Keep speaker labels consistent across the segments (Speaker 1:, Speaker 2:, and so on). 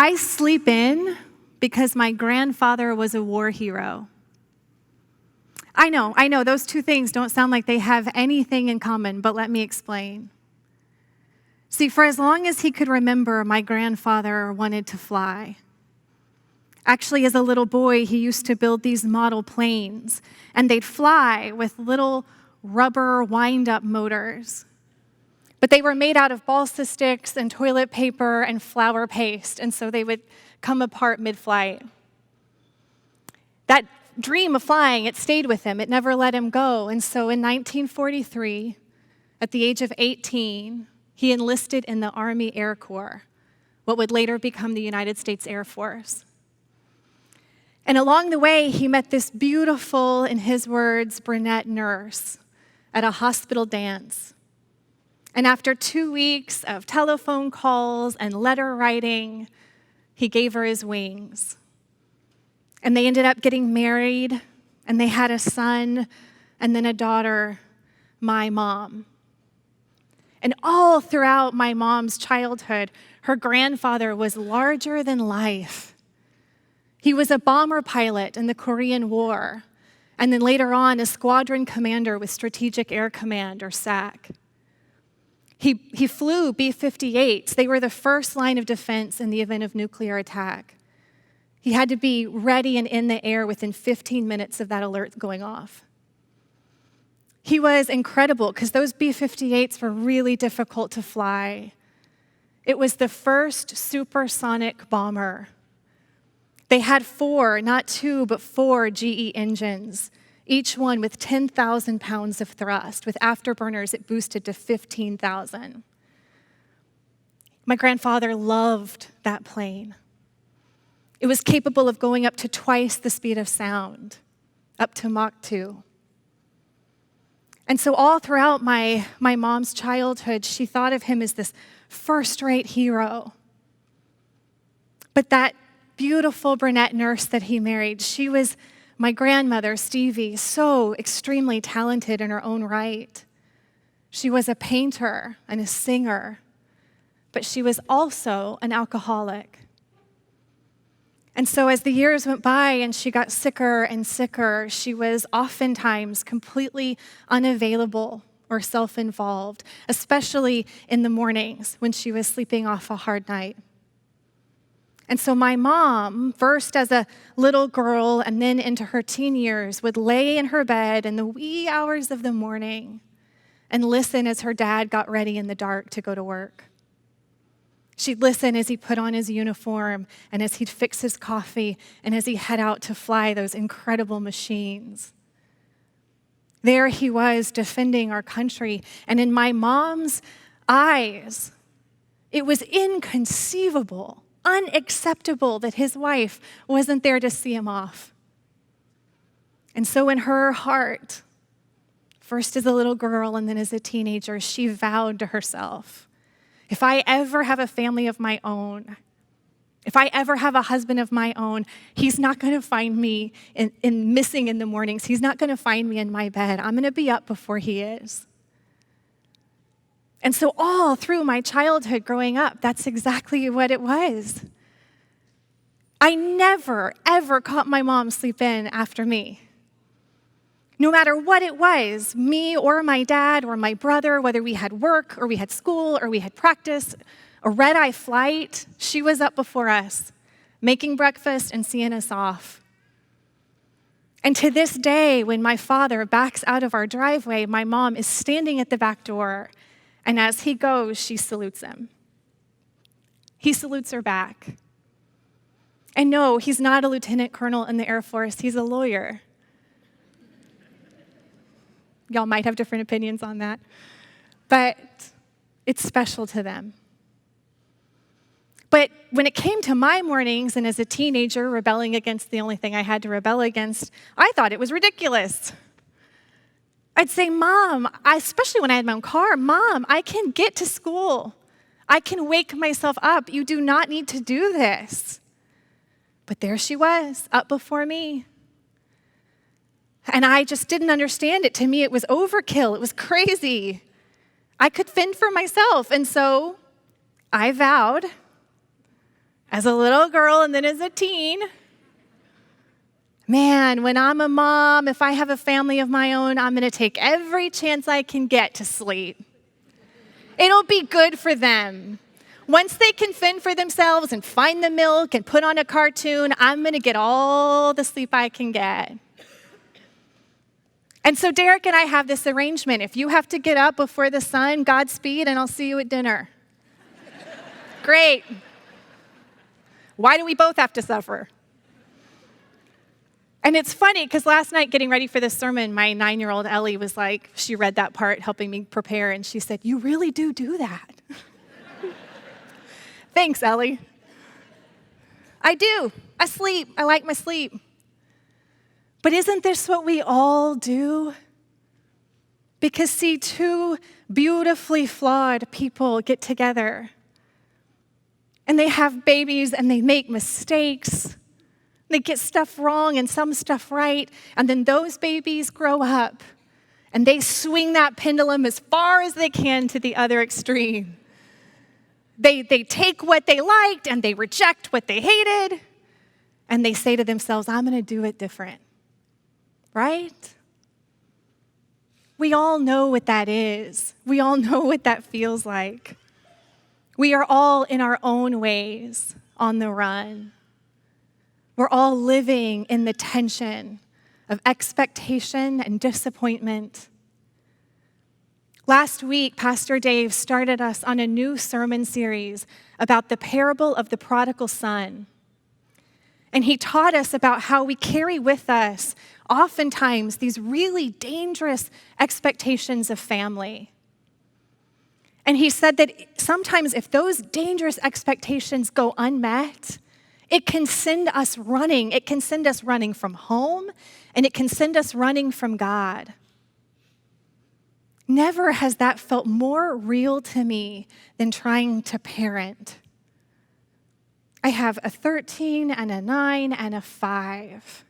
Speaker 1: I sleep in because my grandfather was a war hero. I know, those two things don't sound like they have anything in common, but let me explain. See, for as long as he could remember, my grandfather wanted to fly. Actually, as a little boy, he used to build these model planes, and they'd fly with little rubber wind-up motors. But they were made out of balsa sticks and toilet paper and flour paste, and so they would come apart mid-flight. That dream of flying, it stayed with him. It never let him go. And so in 1943, at the age of 18, he enlisted in the Army Air Corps, what would later become the United States Air Force. And along the way, he met this beautiful, in his words, brunette nurse at a hospital dance. And after 2 weeks of telephone calls and letter writing, he gave her his wings. And they ended up getting married, and they had a son, and then a daughter, my mom. And all throughout my mom's childhood, her grandfather was larger than life. He was a bomber pilot in the Korean War, and then later on, a squadron commander with Strategic Air Command, or SAC. He flew B-58s. They were the first line of defense in the event of nuclear attack. He had to be ready and in the air within 15 minutes of that alert going off. He was incredible because those B-58s were really difficult to fly. It was the first supersonic bomber. They had 4, not 2, but 4 GE engines, each one with 10,000 pounds of thrust. With afterburners, it boosted to 15,000. My grandfather loved that plane. It was capable of going up to twice the speed of sound, up to Mach 2. And so all throughout my mom's childhood, she thought of him as this first-rate hero. But that beautiful brunette nurse that he married, she was my grandmother, Stevie, so extremely talented in her own right. She was a painter and a singer, but she was also an alcoholic. And so as the years went by and she got sicker and sicker, she was oftentimes completely unavailable or self-involved, especially in the mornings when she was sleeping off a hard night. And so my mom, first as a little girl and then into her teen years, would lay in her bed in the wee hours of the morning and listen as her dad got ready in the dark to go to work. She'd listen as he put on his uniform and as he'd fix his coffee and as he head out to fly those incredible machines. There he was defending our country, and in my mom's eyes, it was inconceivable, unacceptable that his wife wasn't there to see him off. And so in her heart, first as a little girl and then as a teenager, she vowed to herself, if I ever have a family of my own, if I ever have a husband of my own, he's not going to find me in missing in the mornings. He's not going to find me in my bed. I'm going to be up before he is. And so all through my childhood growing up, that's exactly what it was. I never, ever caught my mom sleep in after me. No matter what it was, me or my dad or my brother, whether we had work or we had school or we had practice, a red-eye flight, she was up before us, making breakfast and seeing us off. And to this day, when my father backs out of our driveway, my mom is standing at the back door, and as he goes, she salutes him. He salutes her back. And no, he's not a lieutenant colonel in the Air Force, he's a lawyer. Y'all might have different opinions on that, but it's special to them. But when it came to my mornings and as a teenager rebelling against the only thing I had to rebel against, I thought it was ridiculous. I'd say, Mom, especially when I had my own car, Mom, I can get to school. I can wake myself up. You do not need to do this. But there she was, up before me. And I just didn't understand it. To me, it was overkill. It was crazy. I could fend for myself. And so I vowed, as a little girl and then as a teen. Man, when I'm a mom, if I have a family of my own, I'm going to take every chance I can get to sleep. It'll be good for them. Once they can fend for themselves and find the milk and put on a cartoon, I'm going to get all the sleep I can get. And so Derek and I have this arrangement. If you have to get up before the sun, Godspeed, and I'll see you at dinner. Great. Why do we both have to suffer? And it's funny because last night getting ready for this sermon, my 9-year-old Ellie was like, she read that part helping me prepare, and she said, "You really do that." Thanks, Ellie. I do. I sleep. I like my sleep. But isn't this what we all do? Because see, two beautifully flawed people get together, and they have babies, and they make mistakes. They get stuff wrong and some stuff right, and then those babies grow up, and they swing that pendulum as far as they can to the other extreme. They take what they liked, and they reject what they hated, and they say to themselves, "I'm going to do it different." Right? We all know what that is. We all know what that feels like. We are all in our own ways on the run. We're all living in the tension of expectation and disappointment. Last week, Pastor Dave started us on a new sermon series about the parable of the prodigal son. And he taught us about how we carry with us oftentimes these really dangerous expectations of family. And he said that sometimes if those dangerous expectations go unmet, it can send us running. It can send us running from home, and it can send us running from God. Never has that felt more real to me than trying to parent. I have a 13 and a 9 and a 5.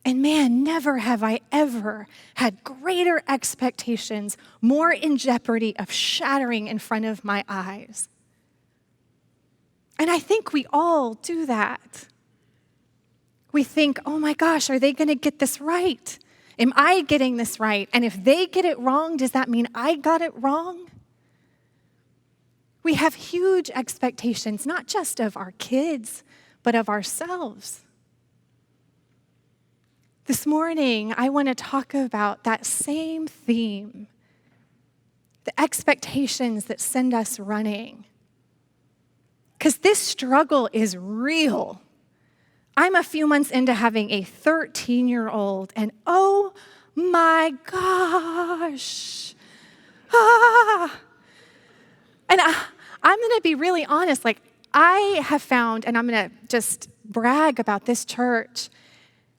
Speaker 1: And man, never have I ever had greater expectations, more in jeopardy of shattering in front of my eyes. And I think we all do that. We think, "Oh my gosh, are they going to get this right? Am I getting this right? And if they get it wrong, does that mean I got it wrong?" We have huge expectations, not just of our kids, but of ourselves. This morning, I want to talk about that same theme, the expectations that send us running. Because this struggle is real. I'm a few months into having a 13-year-old, and oh my gosh. And I'm going to be really honest. Like, I have found, and I'm going to just brag about this church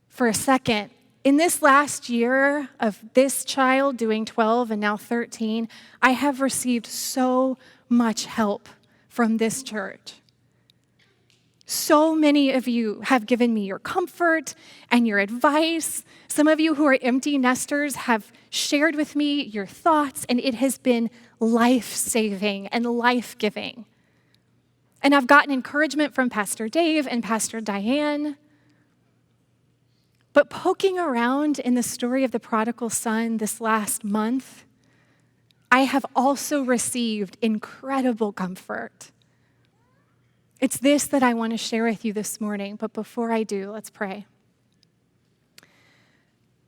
Speaker 1: for a second. In this last year of this child doing 12 and now 13, I have received so much help from this church. So many of you have given me your comfort and your advice. Some of you who are empty nesters have shared with me your thoughts, and it has been life-saving and life-giving. And I've gotten encouragement from Pastor Dave and Pastor Diane. But poking around in the story of the prodigal son this last month, I have also received incredible comfort. It's this that I want to share with you this morning, but before I do, let's pray.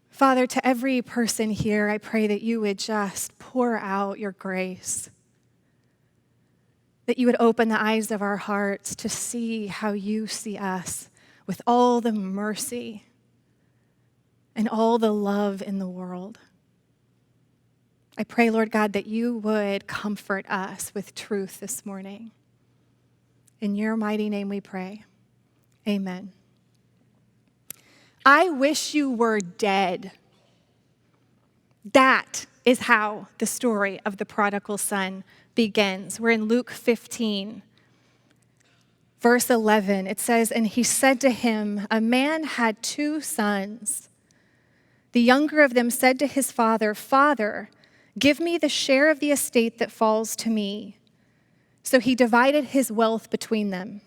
Speaker 1: Father, to every person here, I pray that you would just pour out your grace, that you would open the eyes of our hearts to see how you see us with all the mercy and all the love in the world. I pray, Lord God, that you would comfort us with truth this morning. In your mighty name we pray. Amen. I wish you were dead. That is how the story of the prodigal son begins. We're in Luke 15, verse 11. It says, "And he said to him, a man had 2 sons. The younger of them said to his father, 'Father, give me the share of the estate that falls to me.' So he divided his wealth between them.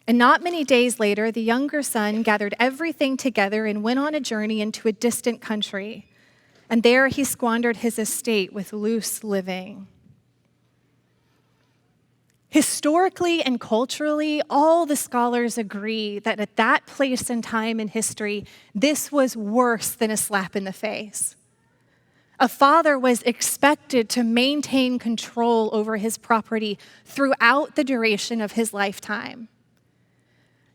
Speaker 1: And not many days later, the younger son gathered everything together and went on a journey into a distant country. And there he squandered his estate with loose living. Historically and culturally, all the scholars agree that at that place and time in history, this was worse than a slap in the face. A father was expected to maintain control over his property throughout the duration of his lifetime.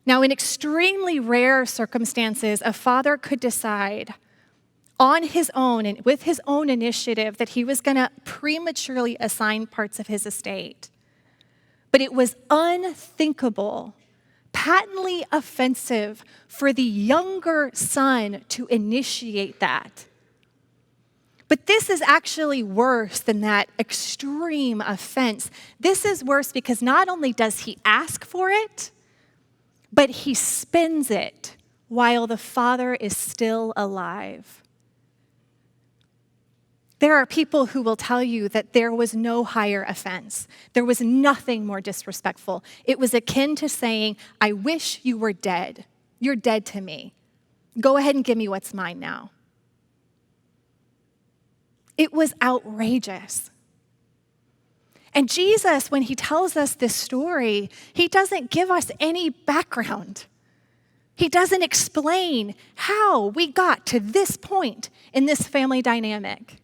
Speaker 1: Now, in extremely rare circumstances, a father could decide on his own and with his own initiative that he was going to prematurely assign parts of his estate. But it was unthinkable, patently offensive for the younger son to initiate that. But this is actually worse than that extreme offense. This is worse because not only does he ask for it, but he spends it while the father is still alive. There are people who will tell you that there was no higher offense. There was nothing more disrespectful. It was akin to saying, I wish you were dead. You're dead to me. Go ahead and give me what's mine now. It was outrageous. And Jesus, when he tells us this story, he doesn't give us any background. He doesn't explain how we got to this point in this family dynamic.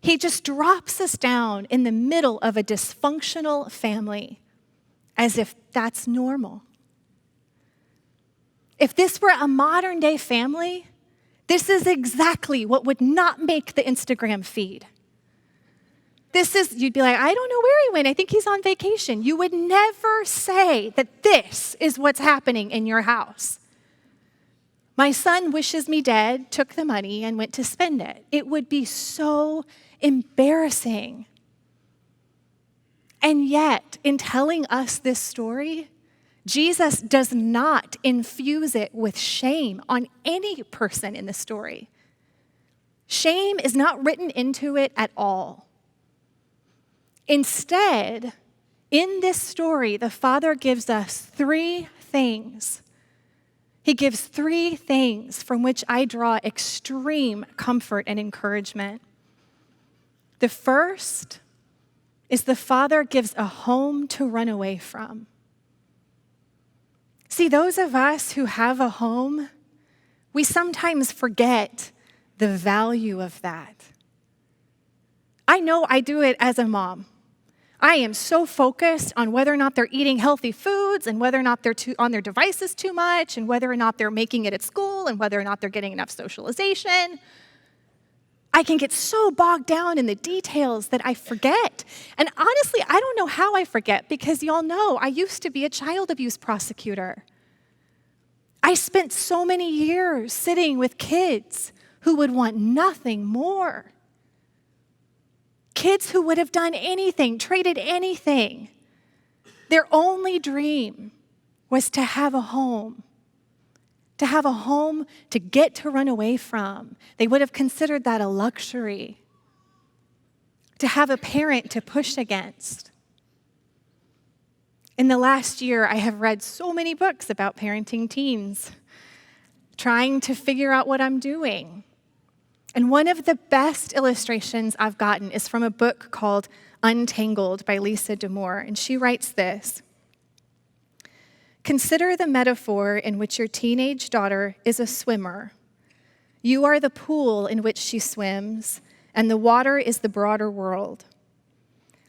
Speaker 1: He just drops us down in the middle of a dysfunctional family as if that's normal. If this were a modern day family, this is exactly what would not make the Instagram feed. You'd be like, I don't know where he went. I think he's on vacation. You would never say that this is what's happening in your house. My son wishes me dead, took the money, and went to spend it. It would be so embarrassing. And yet, in telling us this story, Jesus does not infuse it with shame on any person in the story. Shame is not written into it at all. Instead, in this story, the Father gives us three things. He gives three things from which I draw extreme comfort and encouragement. The first is the Father gives a home to run away from. See, those of us who have a home, we sometimes forget the value of that. I know I do it as a mom. I am so focused on whether or not they're eating healthy foods and whether or not they're on their devices too much and whether or not they're making it at school and whether or not they're getting enough socialization. I can get so bogged down in the details that I forget. And honestly, I don't know how I forget because y'all know I used to be a child abuse prosecutor. I spent so many years sitting with kids who would want nothing more. Kids who would have done anything, traded anything. Their only dream was to have a home to get to run away from. They would have considered that a luxury. To have a parent to push against. In the last year, I have read so many books about parenting teens, trying to figure out what I'm doing. And one of the best illustrations I've gotten is from a book called Untangled by Lisa D'Amour, and she writes this. Consider the metaphor in which your teenage daughter is a swimmer. You are the pool in which she swims, and the water is the broader world.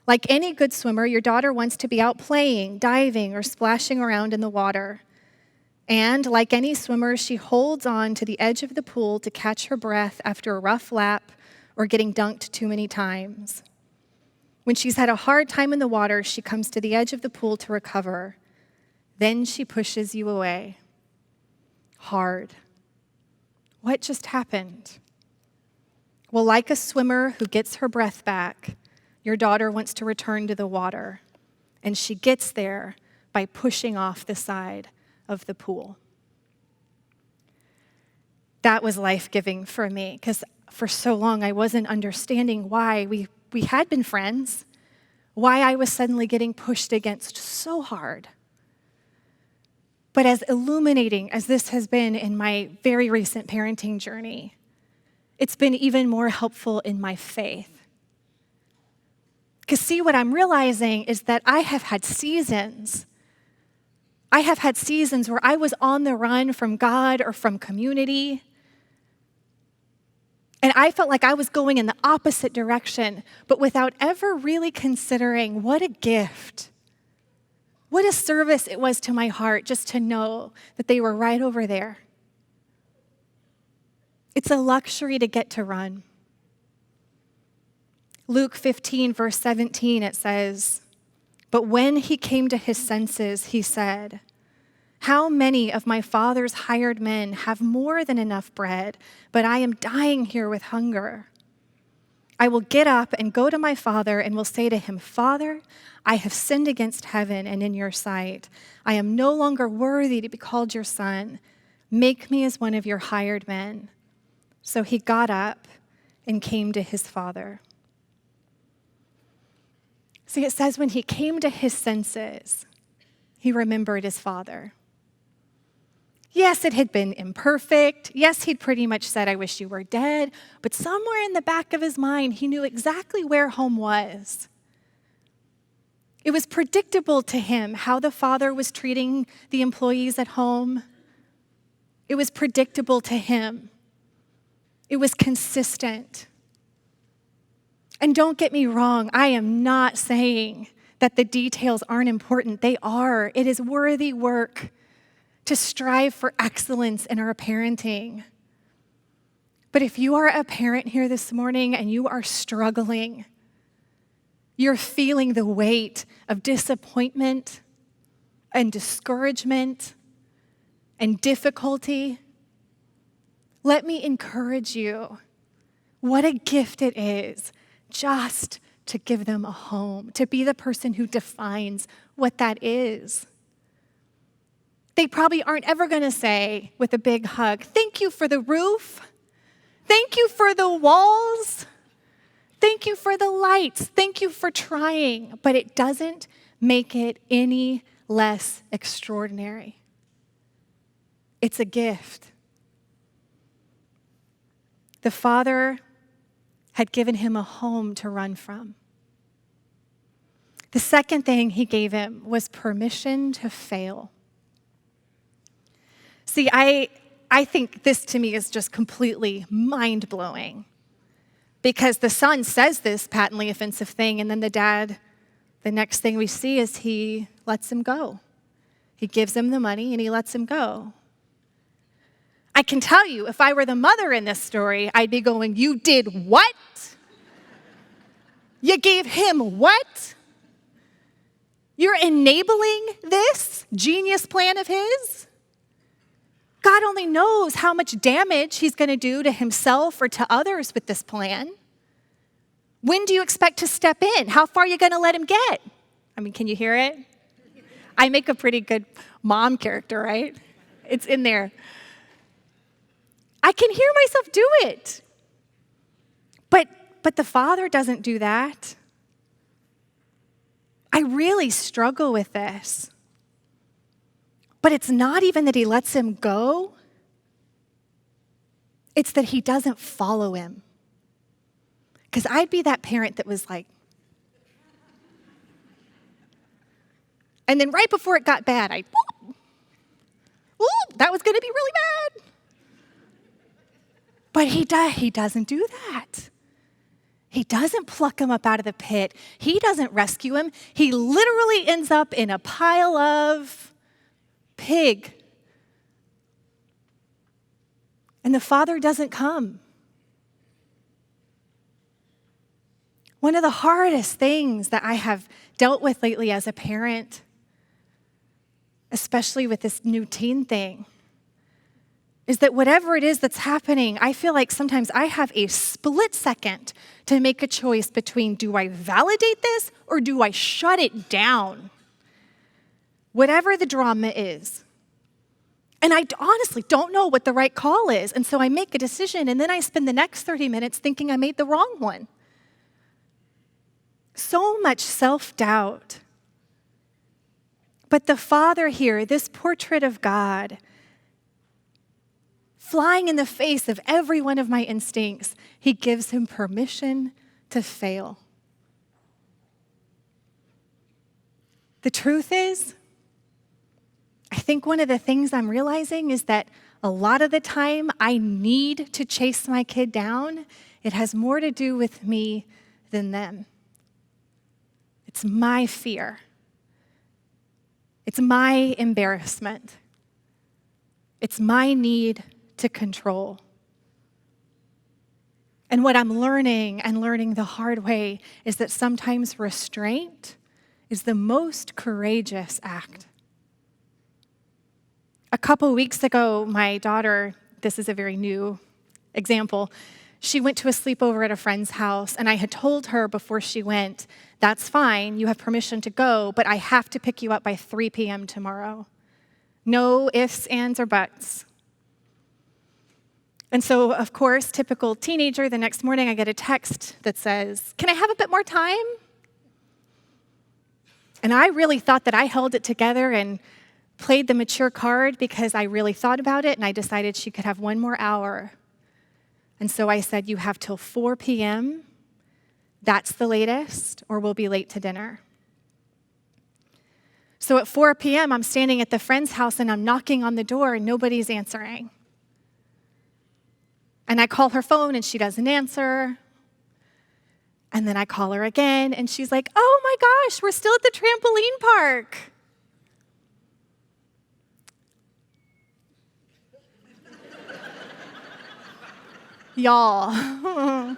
Speaker 1: Like any good swimmer, your daughter wants to be out playing, diving, or splashing around in the water. And like any swimmer, she holds on to the edge of the pool to catch her breath after a rough lap or getting dunked too many times. When she's had a hard time in the water, she comes to the edge of the pool to recover. Then she pushes you away. Hard. What just happened? Well, like a swimmer who gets her breath back, your daughter wants to return to the water, and she gets there by pushing off the side of the pool. That was life-giving for me because for so long I wasn't understanding why we had been friends. why I was suddenly getting pushed against so hard. But as illuminating as this has been in my very recent parenting journey, it's been even more helpful in my faith. Because see, what I'm realizing is that I have had seasons where I was on the run from God or from community, and I felt like I was going in the opposite direction, but without ever really considering what a gift, what a service it was to my heart just to know that they were right over there. It's a luxury to get to run. Luke 15, verse 17, it says, "But when he came to his senses, he said, 'How many of my father's hired men have more than enough bread, but I am dying here with hunger? I will get up and go to my father and will say to him, Father, I have sinned against heaven and in your sight. I am no longer worthy to be called your son. Make me as one of your hired men.' So he got up and came to his father." See, it says when he came to his senses, he remembered his father. Yes, it had been imperfect. Yes, he'd pretty much said, "I wish you were dead." But somewhere in the back of his mind, he knew exactly where home was. It was predictable to him how the father was treating the employees at home. It was predictable to him. It was consistent. And don't get me wrong, I am not saying that the details aren't important. They are. It is worthy work to strive for excellence in our parenting. But if you are a parent here this morning and you are struggling, you're feeling the weight of disappointment and discouragement and difficulty, let me encourage you. What a gift it is just to give them a home, to be the person who defines what that is. They probably aren't ever going to say with a big hug, "Thank you for the roof. Thank you for the walls. Thank you for the lights. Thank you for trying." But it doesn't make it any less extraordinary. It's a gift. The Father had given him a home to run from. The second thing he gave him was permission to fail. See, I think this to me is just completely mind-blowing, because the son says this patently offensive thing, and then the dad, the next thing we see is he lets him go. He gives him the money and he lets him go. I can tell you, if I were the mother in this story, I'd be going, "You did what? You gave him what? You're enabling this genius plan of his? God only knows how much damage he's going to do to himself or to others with this plan. When do you expect to step in? How far are you going to let him get?" I mean, can you hear it? I make a pretty good mom character, right? It's in there. I can hear myself do it. But the Father doesn't do that. I really struggle with this. But it's not even that he lets him go. It's that he doesn't follow him. Because I'd be that parent that was like, and then right before it got bad, that was going to be really bad. But he doesn't do that. He doesn't pluck him up out of the pit. He doesn't rescue him. He literally ends up in a pile of pig. And the Father doesn't come. One of the hardest things that I have dealt with lately as a parent, especially with this new teen thing, is that whatever it is that's happening, I feel like sometimes I have a split second to make a choice between, do I validate this or do I shut it down? Whatever the drama is. And I honestly don't know what the right call is. And so I make a decision, and then I spend the next 30 minutes thinking I made the wrong one. So much self-doubt. But the Father here, this portrait of God, flying in the face of every one of my instincts, he gives him permission to fail. The truth is, I think one of the things I'm realizing is that a lot of the time I need to chase my kid down. It has more to do with me than them. It's my fear. It's my embarrassment. It's my need to control. And what I'm learning, and learning the hard way, is that sometimes restraint is the most courageous act. A couple weeks ago, my daughter, this is a very new example, she went to a sleepover at a friend's house, and I had told her before she went, that's fine, you have permission to go, but I have to pick you up by 3 p.m. tomorrow. No ifs, ands, or buts. And so, of course, typical teenager, the next morning I get a text that says, can I have a bit more time? And I really thought that I held it together and played the mature card because I really thought about it, and I decided she could have 1 more hour. And so I said, you have till 4 p.m., that's the latest, or we'll be late to dinner. So at 4 p.m., I'm standing at the friend's house, and I'm knocking on the door, and nobody's answering. And I call her phone, and she doesn't answer. And then I call her again, and she's like, oh my gosh, we're still at the trampoline park. Y'all.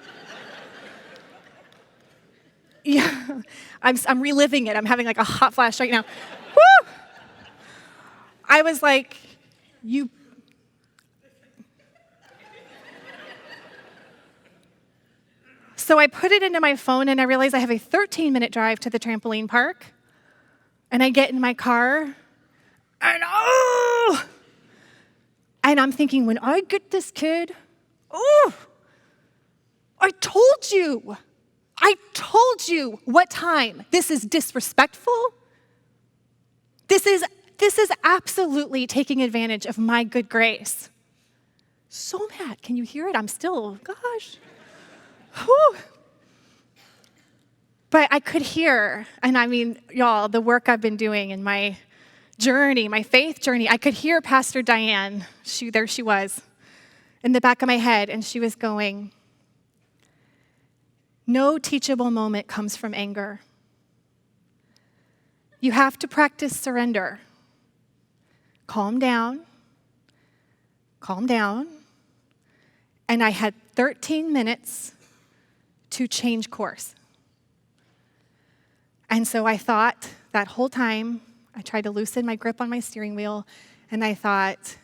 Speaker 1: Yeah, I'm reliving it. I'm having like a hot flash right now. Woo! I was like, you. So I put it into my phone, and I realized I have a 13-minute drive to the trampoline park. And I get in my car, and and I'm thinking, when I get this kid, I told you what time. This is disrespectful. This is absolutely taking advantage of my good grace. So mad. Can you hear it? I'm still, gosh. Whew. But I could hear, and I mean, y'all, the work I've been doing in my journey, my faith journey, I could hear Pastor Diane. There she was in the back of my head, and she was going, no teachable moment comes from anger. You have to practice surrender. Calm down. Calm down. And I had 13 minutes to change course. And so I thought that whole time, I tried to loosen my grip on my steering wheel, and I thought,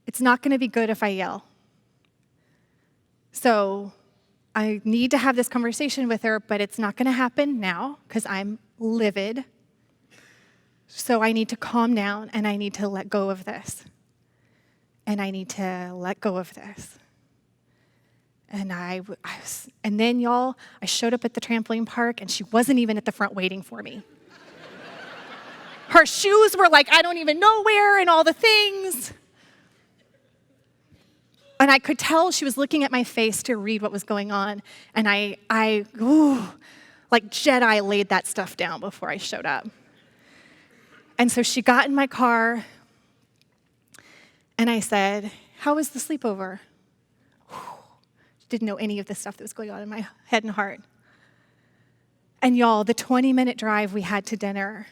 Speaker 1: it's not going to be good if I yell. So I need to have this conversation with her, but it's not going to happen now because I'm livid. So I need to calm down, and I need to let go of this. And I need to let go of this. And and then, y'all, I showed up at the trampoline park, and she wasn't even at the front waiting for me. Her shoes were like, I don't even know where, and all the things. And I could tell she was looking at my face to read what was going on. And I like Jedi laid that stuff down before I showed up. And so she got in my car, and I said, how was the sleepover? Didn't know any of the stuff that was going on in my head and heart. And y'all, the 20-minute drive we had to dinner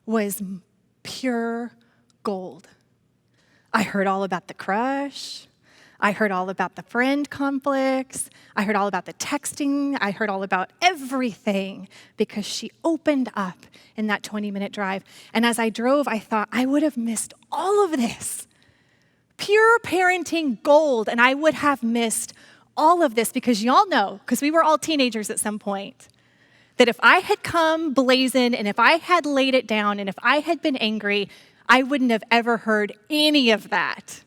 Speaker 1: was pure gold. I heard all about the crush. I heard all about the friend conflicts. I heard all about the texting. I heard all about everything because she opened up in that 20-minute drive. And as I drove, I thought, I would have missed all of this. Pure parenting gold, and I would have missed all of this because y'all know, because we were all teenagers at some point, that if I had come blazing and if I had laid it down and if I had been angry, I wouldn't have ever heard any of that.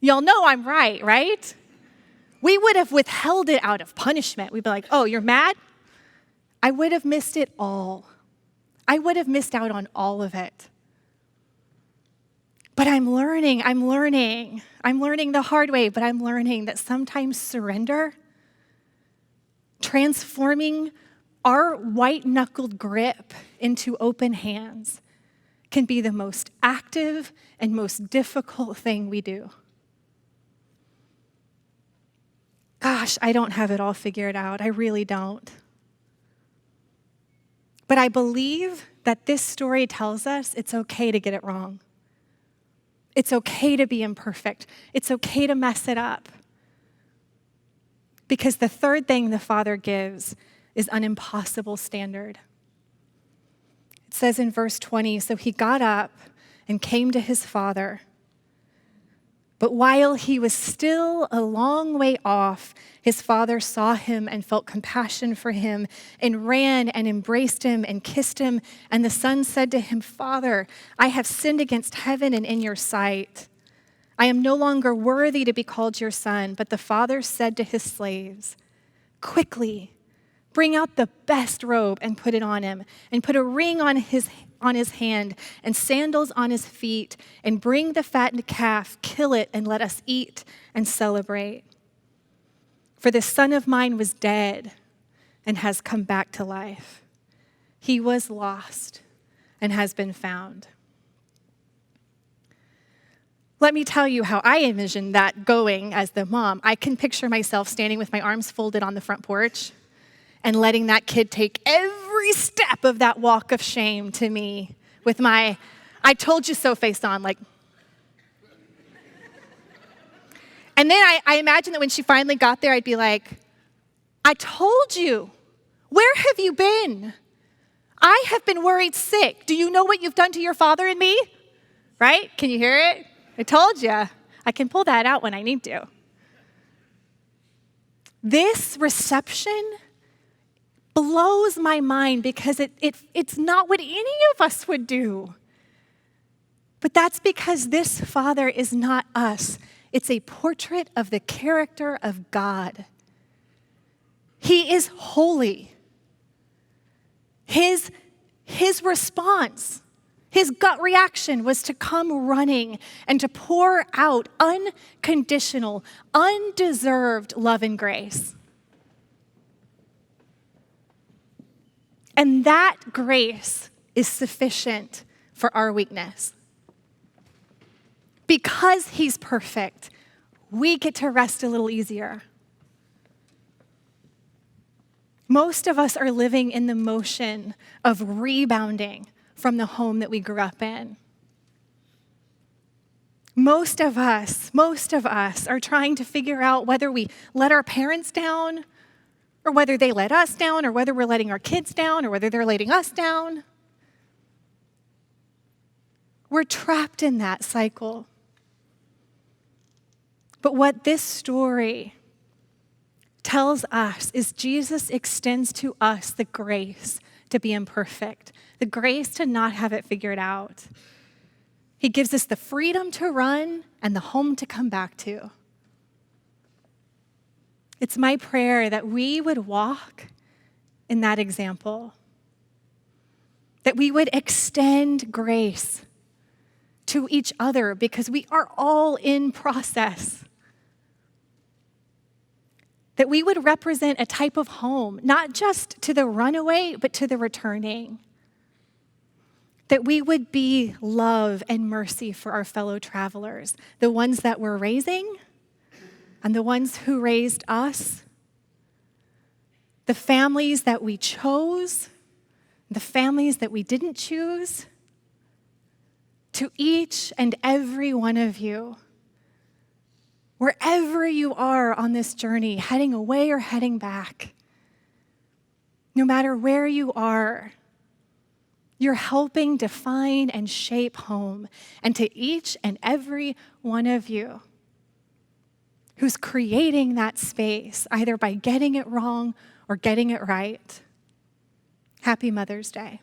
Speaker 1: Y'all know I'm right? We would have withheld it out of punishment. We'd be like, oh, you're mad? I would have missed it all. I would have missed out on all of it. But I'm learning the hard way, but I'm learning that sometimes surrender, transforming our white-knuckled grip into open hands, can be the most active and most difficult thing we do. Gosh, I don't have it all figured out. I really don't. But I believe that this story tells us it's okay to get it wrong. It's okay to be imperfect. It's okay to mess it up. Because the third thing the Father gives is an impossible standard. It says in verse 20, so he got up and came to his father. But while he was still a long way off, his father saw him and felt compassion for him and ran and embraced him and kissed him. And the son said to him, Father, I have sinned against heaven and in your sight. I am no longer worthy to be called your son. But the father said to his slaves, quickly, bring out the best robe and put it on him, and put a ring on his hand and sandals on his feet, and bring the fattened calf, kill it, and let us eat and celebrate. For this son of mine was dead and has come back to life. He was lost and has been found. Let me tell you how I envision that going as the mom. I can picture myself standing with my arms folded on the front porch and letting that kid take every step of that walk of shame to me with my I told you so face on, like. And then I imagine that when she finally got there, I'd be like, I told you. Where have you been? I have been worried sick. Do you know what you've done to your father and me? Right? Can you hear it? I told you. I can pull that out when I need to. This reception blows my mind because it's not what any of us would do. But that's because this Father is not us. It's a portrait of the character of God. He is holy. His response, his gut reaction was to come running and to pour out unconditional, undeserved love and grace. And that grace is sufficient for our weakness. Because he's perfect, we get to rest a little easier. Most of us are living in the motion of rebounding from the home that we grew up in. Most of us are trying to figure out whether we let our parents down, or whether they let us down, or whether we're letting our kids down, or whether they're letting us down. We're trapped in that cycle. But what this story tells us is Jesus extends to us the grace to be imperfect, the grace to not have it figured out. He gives us the freedom to run and the home to come back to. It's my prayer that we would walk in that example, that we would extend grace to each other because we are all in process. That we would represent a type of home, not just to the runaway, but to the returning. That we would be love and mercy for our fellow travelers, the ones that we're raising and the ones who raised us, the families that we chose, the families that we didn't choose. To each and every one of you, wherever you are on this journey, heading away or heading back, no matter where you are, you're helping define and shape home. And to each and every one of you who's creating that space, either by getting it wrong or getting it right, happy Mother's Day.